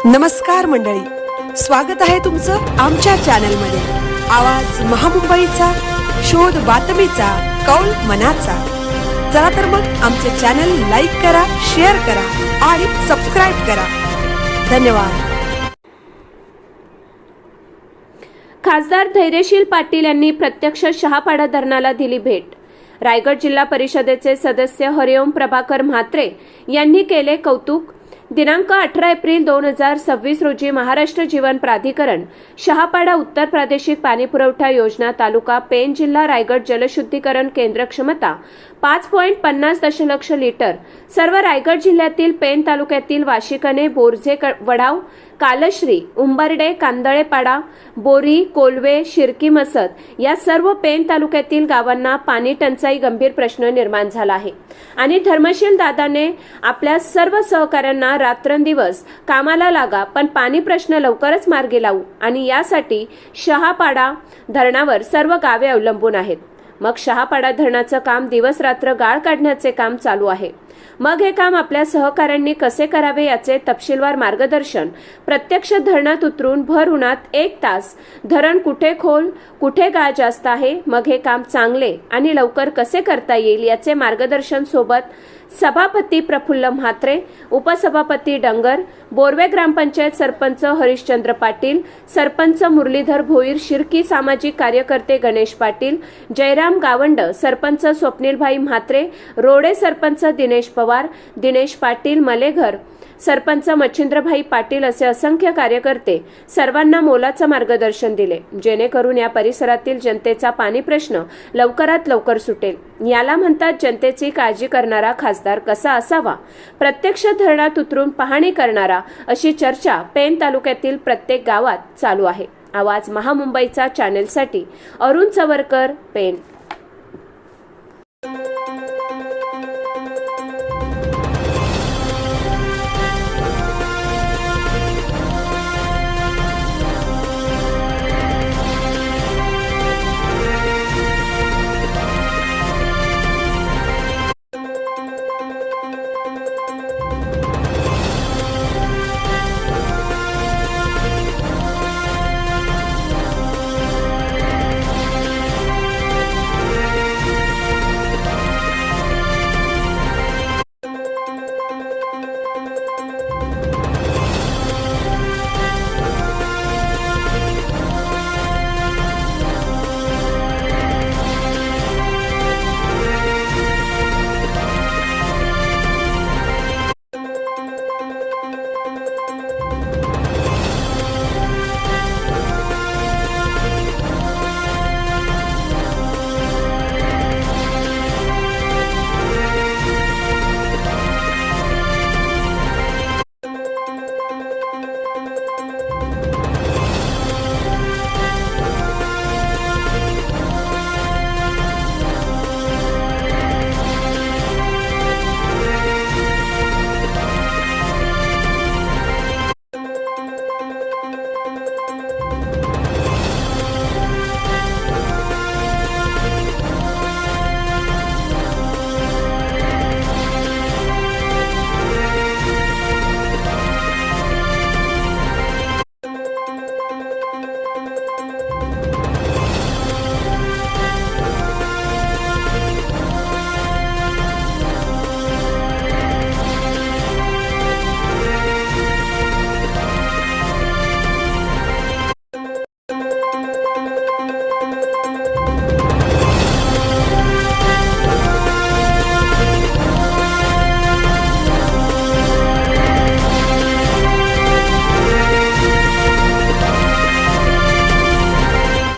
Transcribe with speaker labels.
Speaker 1: नमस्कार मंडळी, स्वागत आहे तुमचं आमच्या चॅनलमध्ये। आवाज महामुंबईचा, शोध बातमीचा, कौल मनाचा। चला तर मग आमचे चॅनल लाईक करा, शेअर करा आणि सबस्क्राइब करा। धन्यवाद।
Speaker 2: खासदार धैर्यशील पाटील यांनी प्रत्यक्ष शहापाडा धरणाला दिली भेट। रायगड जिल्हा परिषदेचे सदस्य हरिओम प्रभाकर म्हात्रे यांनी केले कौतुक। दिनांक 18 एप्रिल 2026 रोजी महाराष्ट्र जीवन प्राधिकरण शहापाडा उत्तर प्रादेशिक पाणीपुरवठा योजना तालुका पेन जिल्हा रायगड जलशुद्धीकरण केंद्र क्षमता 5.50 दशलक्ष लिटर सर्व रायगड जिल्ह्यातील पेन तालुक्यातील वाशिकणे, बोरजे, वडाव, कालश्री, उंबर्डे, कांदळेपाडा, बोरी, कोलवे, शिरकी, मसद या सर्व पेन तालुक्यातील गावांना पाणी टंचाई गंभीर प्रश्न निर्माण झाला आहे आणि धर्मशील दादाने आपल्या सर्व सहकाऱ्यांना रात्रंदिवस कामाला लागा, पण पाणी प्रश्न लवकरच मार्गी लावू आणि यासाठी शहापाडा धरणावर सर्व गावे अवलंबून आहेत। मग शहापाडा धरणाचं काम दिवस रात्र गाळ काढण्याचे काम चालू आहे। मग हे काम आपल्या सहकाऱ्यांनी कसे करावे याचे तपशीलवार मार्गदर्शन प्रत्यक्ष धरणात उतरून भर उन्हात 1 तास धरण कुठे खोल, कुठे गाळ जास्त आहे, मग हे काम चांगले आणि लवकर कसे करता येईल याचे मार्गदर्शन सोबत सभापती प्रफुल्ल म्हात्रे, उपसभापती डंगर, बोरवे ग्रामपंचायत सरपंच हरिश्चंद्र पाटील, सरपंच मुरलीधर भोईर, शिर्की सामाजिक कार्यकर्ते गणेश पाटील, जयराम गावंड, सरपंच स्वप्नीलभाई म्हात्रे, रोडे सरपंच दिनेश पवार, दिनेश पाटील मलेघर, सरपंच मच्छिंद्रभाई पाटील असे असंख्य कार्यकर्ते सर्वांना मोलाचं मार्गदर्शन दिले, जेणेकरून या परिसरातील जनतेचा पाणी प्रश्न लवकरात लवकर सुटेल। याला म्हणतात जनतेची काळजी करणारा खासदार कसा असावा, प्रत्यक्ष धरणात उतरून पाहणी करणारा, अशी चर्चा पेन तालुक्यातील प्रत्येक गावात चालू आहे। आवाज महामुंबईचा चॅनेलसाठी अरुण चवरकर, पेन।